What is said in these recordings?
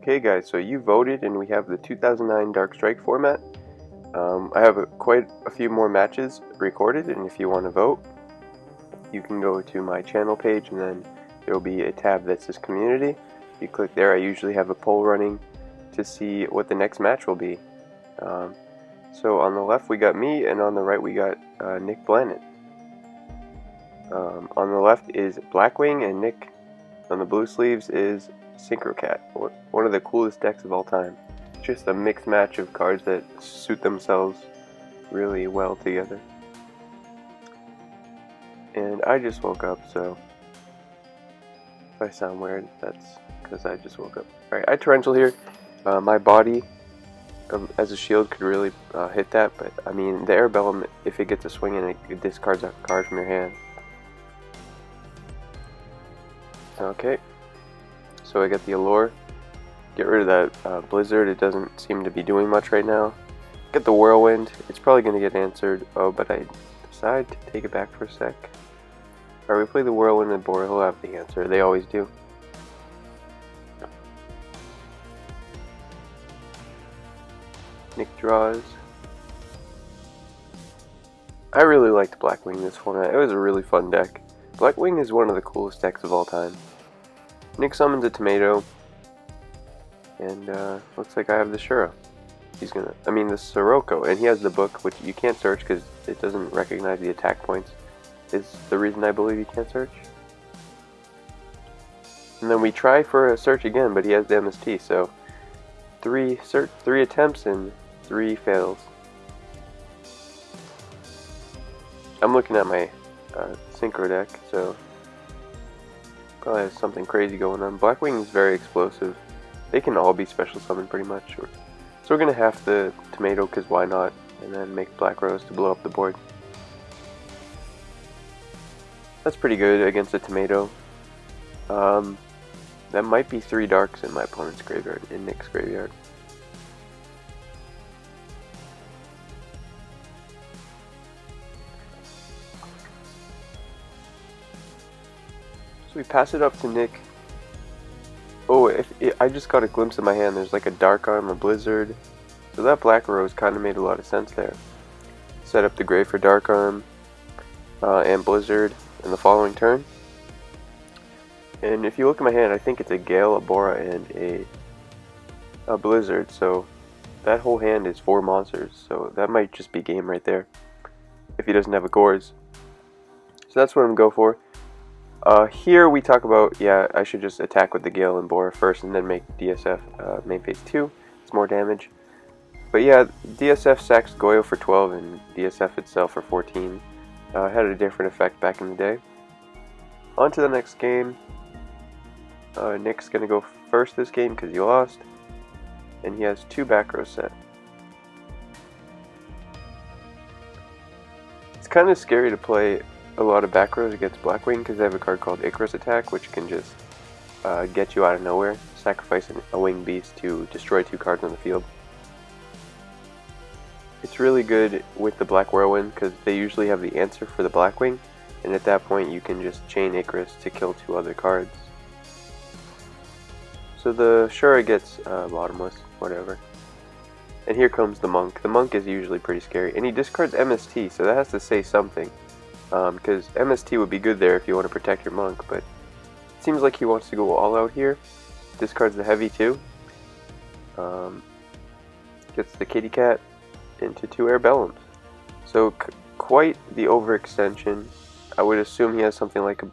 Okay guys, so you voted and we have the 2009 Dark Strike format. I have quite a few more matches recorded, and if you want to vote, you can go to my channel page and then there will be a tab that says community. If you click there, I usually have a poll running to see what the next match will be. So on the left we got me, and on the right we got Nick Blanton. On the left is Blackwing, and Nick on the blue sleeves is Synchro, one of the coolest decks of all time. Just a mixed match of cards that suit themselves really well together. And I just woke up, so if I sound weird, that's because I just woke up. Alright, I Torrential here. My body as a shield could really hit that, but I mean, the Air Bellum, if it gets a swing in, it discards a card from your hand. Okay, so I got the Allure. Get rid of that Blizzard, it doesn't seem to be doing much right now. Get the Whirlwind, it's probably going to get answered. Oh, but I decide to take it back for a sec. Alright, we play the Whirlwind and Bora, he'll have the answer, they always do. Nick draws. I really liked Blackwing this format, it was a really fun deck. Blackwing is one of the coolest decks of all time. Nick summons a Tomato, and looks like I have the Shura. The Sirocco, and he has the book, which you can't search because it doesn't recognize the attack points, is the reason I believe you can't search. And then we try for a search again, but he has the MST, so three attempts and 3 fails. I'm looking at my Synchro deck, so probably has something crazy going on. Blackwing is very explosive. They can all be special summoned pretty much. So we're going to have the Tomato, because why not, and then make Black Rose to blow up the board. That's pretty good against a Tomato. That might be 3 Darks in my opponent's graveyard, in Nick's graveyard. So we pass it up to Nick. Oh, I just got a glimpse of my hand. There's like a Dark Arm, a Blizzard. So that Black Rose kind of made a lot of sense there. Set up the grave for Dark Arm and Blizzard in the following turn. And if you look at my hand, I think it's a Gale, a Bora, and a Blizzard. So that whole hand is 4 monsters. So that might just be game right there if he doesn't have a Gores. So that's what I'm going to go for. Here we talk about, yeah, I should just attack with the Gale and Bora first and then make DSF main phase 2. It's more damage. But yeah, DSF sacks YUGIOH for 12 and DSF itself for 14. Had a different effect back in the day. On to the next game. Nick's going to go first this game because he lost. And he has 2 back rows set. It's kind of scary to play a lot of back rows against Blackwing because they have a card called Icarus Attack, which can just get you out of nowhere, sacrifice a winged beast to destroy 2 cards on the field. It's really good with the Black Whirlwind because they usually have the answer for the Blackwing, and at that point you can just chain Icarus to kill 2 other cards. So the Shura gets bottomless, whatever. And here comes the Monk. The Monk is usually pretty scary, and he discards MST, so that has to say something. Because MST would be good there if you want to protect your Monk, but it seems like he wants to go all out here. Discards the Heavy too. Gets the Kitty Cat into 2 Air Bellums. So quite the overextension. I would assume he has something like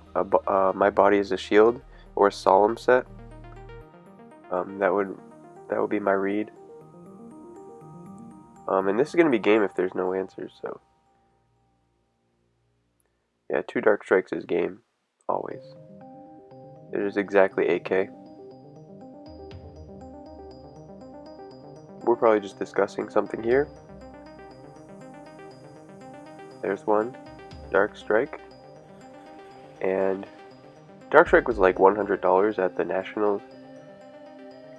My Body is a Shield or a Solemn set. That would be my read. And this is going to be game if there's no answers, so yeah, 2 Dark Strikes is game, always. It is exactly 8k. We're probably just discussing something here. There's one, Dark Strike. And Dark Strike was like $100 at the Nationals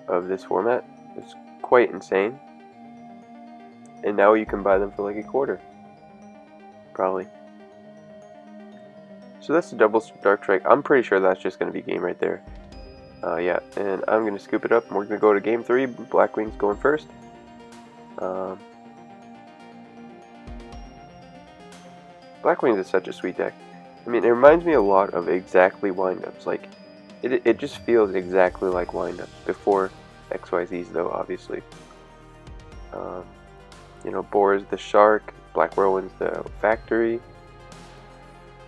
of this format. It's quite insane. And now you can buy them for like $0.25. Probably. So that's the double Dark Strike. I'm pretty sure that's just going to be game right there. Yeah, and I'm going to scoop it up, and we're going to go to game 3. Blackwing's going first. Blackwing is such a sweet deck. I mean, it reminds me a lot of exactly windups. Like, it just feels exactly like windups before XYZs, though, obviously. You know, Boar's the shark, Black Whirlwind's the factory,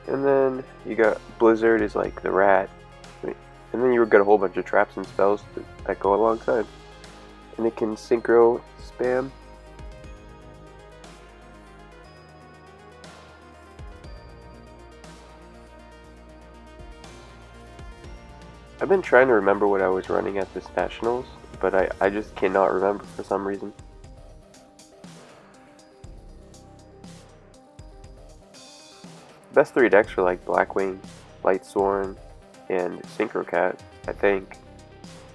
and then you got Blizzard is like the rat, and then you got a whole bunch of traps and spells that go alongside. And it can Synchro spam. I've been trying to remember what I was running at this Nationals, but I just cannot remember for some reason. Best 3 decks are like Blackwing, Lightsworn, and Synchro Cat, I think.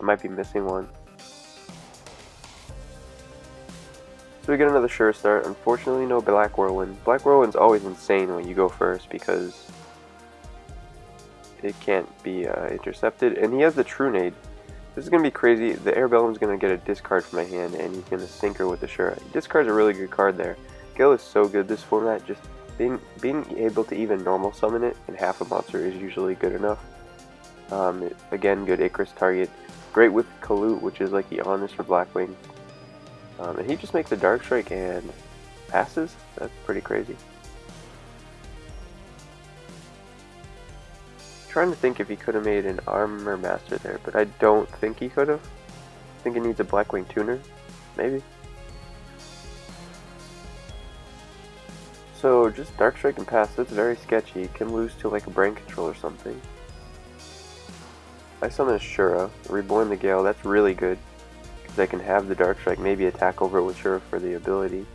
I might be missing one. So we get another sure start. Unfortunately, no Black Whirlwind. Black Whirlwind's always insane when you go first because it can't be intercepted. And he has the True Nade. This is going to be crazy. The Airbellum's going to get a discard from my hand, and he's going to Synchro with the Shura. Discard's a really good card there. Gale is so good this format. Just being able to even normal summon it in half a monster is usually good enough. Again, good Icarus target. Great with Kalut, which is like the honors for Blackwing. And he just makes a Dark Strike and passes? That's pretty crazy. Trying to think if he could have made an Armor Master there, but I don't think he could have. I think he needs a Blackwing tuner, maybe. So just Dark Strike and pass, that's very sketchy. He can lose to like a Brain Control or something. I summon a Shura, Reborn the Gale, that's really good. Because I can have the Dark Strike, maybe attack over it with Shura for the ability.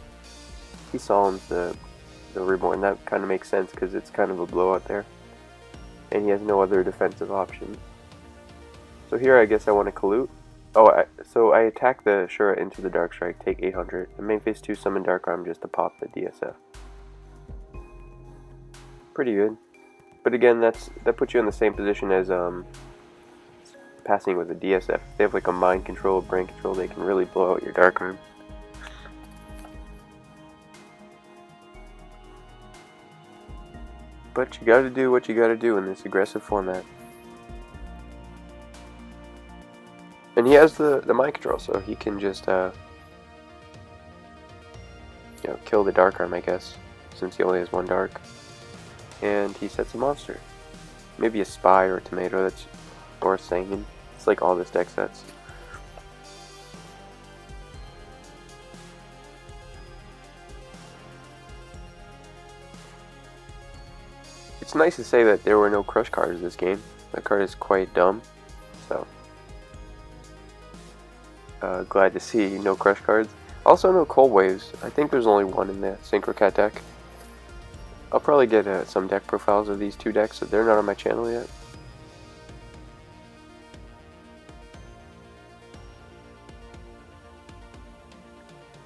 He Solemns the Reborn, that kind of makes sense because it's kind of a blowout there. And he has no other defensive options. So here I guess I want to Kalut. Oh, so I attack the Shura into the Dark Strike, take 800. And main phase 2 summon Dark Arm just to pop the DSF. Pretty good. But again, that puts you in the same position as passing with a DSF. If they have like a Mind Control, Brain Control, they can really blow out your Dark Arm. But you gotta do what you gotta do in this aggressive format. And he has the Mind Control, so he can just you know, kill the Dark Arm, I guess, since he only has 1 Dark. And he sets a monster. Maybe a Spy or a Tomato, or a Sangan. It's like all this deck sets. It's nice to say that there were no crush cards this game. That card is quite dumb, so glad to see no crush cards. Also no Cold Waves. I think there's only one in the Synchro Cat deck. I'll probably get some deck profiles of these 2 decks, so they're not on my channel yet.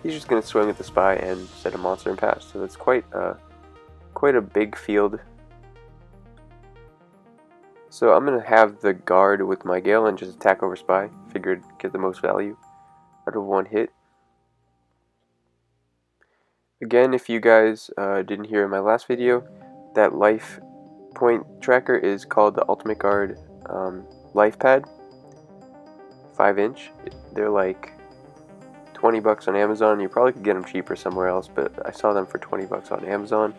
He's just going to swing at the Spy and set a monster and pass, so that's quite a big field. So I'm going to have the Guard with my Gale and just attack over Spy. Figured get the most value out of 1 hit. Again, if you guys didn't hear in my last video, that life point tracker is called the Ultimate Guard Life Pad, 5-inch. They're like 20 bucks on Amazon. You probably could get them cheaper somewhere else, but I saw them for 20 bucks on Amazon.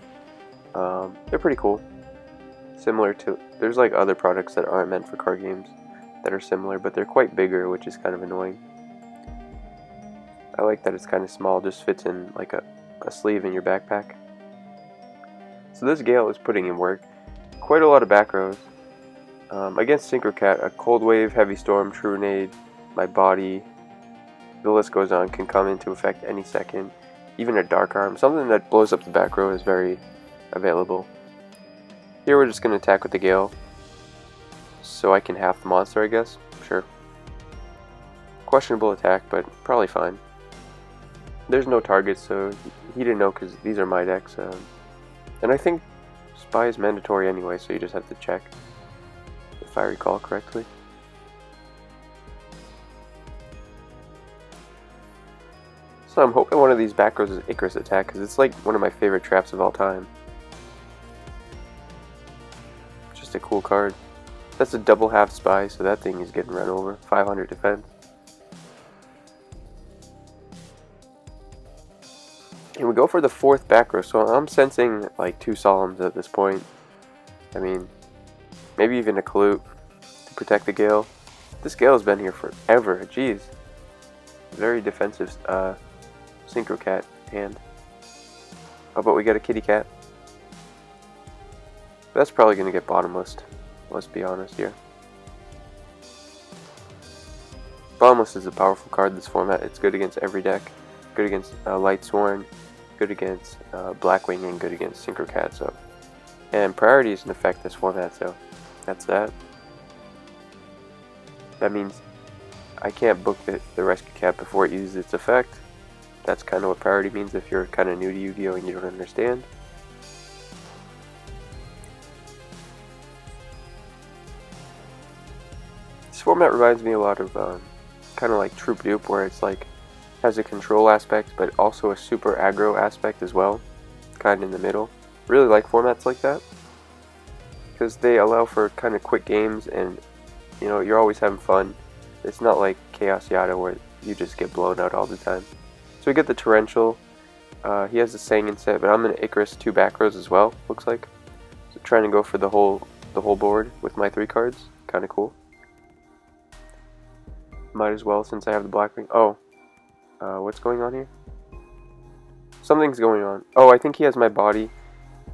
They're pretty cool. Similar to, there's like other products that aren't meant for card games that are similar, but they're quite bigger, which is kind of annoying. I like that it's kind of small, just fits in like a sleeve in your backpack. So this Gale is putting in work. Quite a lot of back rows. Against Synchro Cat, a Cold Wave, Heavy Storm, True Nade, my body, the list goes on, can come into effect any second. Even a Dark Arm, something that blows up the back row, is very available. Here we're just going to attack with the Gale, so I can half the monster, I guess. Sure. Questionable attack, but probably fine. There's no targets, so he didn't know because these are my decks. And I think Spy is mandatory anyway, so you just have to check, if I recall correctly. So I'm hoping one of these back rows is Icarus attack, because it's like one of my favorite traps of all time. Just a cool card. That's a double half spy, so that thing is getting run over. 500 defense. And we go for the fourth back row, so I'm sensing like 2 Solemns at this point. I mean, maybe even a Kalute to protect the Gale. This Gale has been here forever, jeez. Very defensive Synchro Cat hand. Oh, but we got a Kitty Cat. That's probably going to get bottomless, let's be honest here. Bottomless is a powerful card in this format. It's good against every deck. Good against Lightsworn, good against Blackwing, and good against Synchro Cat. So, and priority is an effect this format, so that's that. That means I can't book the Rescue Cat before it uses its effect. That's kind of what priority means if you're kind of new to Yu-Gi-Oh! And you don't understand. This format reminds me a lot of kind of like Troop Dupe, where it's like has a control aspect but also a super aggro aspect as well, kind of in the middle. Really like formats like that because they allow for kind of quick games, and you know, you're always having fun. It's not like Chaos Yada where you just get blown out all the time. So we get the Torrential. He has the Sangin set, but I'm going to Icarus 2 back rows as well, looks like. So trying to go for the whole board with my 3 cards. Kind of cool. Might as well since I have the Blackwing. Oh, what's going on here? Something's going on. Oh, I think he has my body.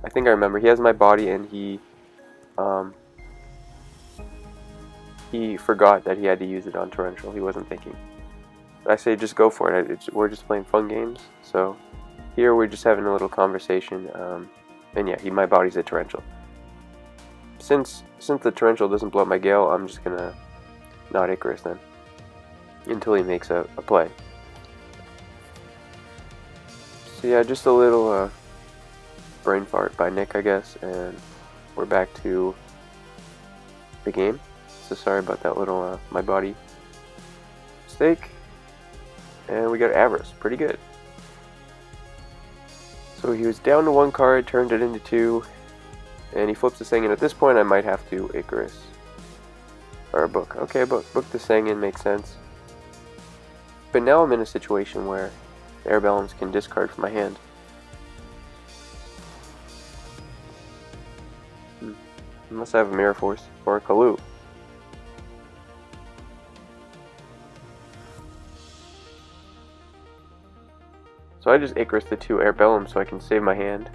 I think I remember. He has my body, and he forgot that he had to use it on Torrential. He wasn't thinking. I say just go for it. We're just playing fun games. So here we're just having a little conversation. And yeah, my body's a Torrential. Since the Torrential doesn't blow up my Gale, I'm just gonna not Icarus then until he makes a play. So yeah, just a little brain fart by Nick, I guess, and we're back to the game. So sorry about that little my body mistake. And we got Avarice, pretty good. So he was down to 1 card, turned it into 2, and he flips the Sangin. At this point I might have to Icarus. Or a book. Okay, book the Sangin makes sense. But now I'm in a situation where the Airbellums can discard from my hand. Unless I have a Mirror Force or a Kalute. So I just Icarus the 2 Airbellums so I can save my hand.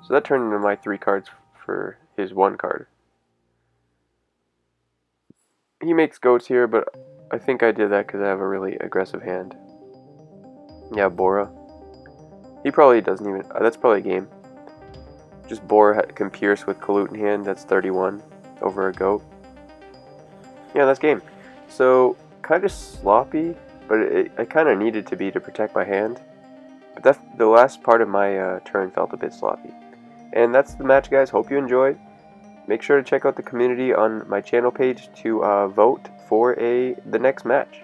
So that turned into my 3 cards for his 1 card. He makes goats here, but I think I did that because I have a really aggressive hand. Yeah, Bora. He probably doesn't even... that's probably a game. Just Bora can pierce with Kalute in hand. That's 31 over a goat. Yeah, that's game. So, kind of sloppy, but it kind of needed to be to protect my hand. But the last part of my turn felt a bit sloppy. And that's the match, guys. Hope you enjoyed. Make sure to check out the community on my channel page to vote for the next match.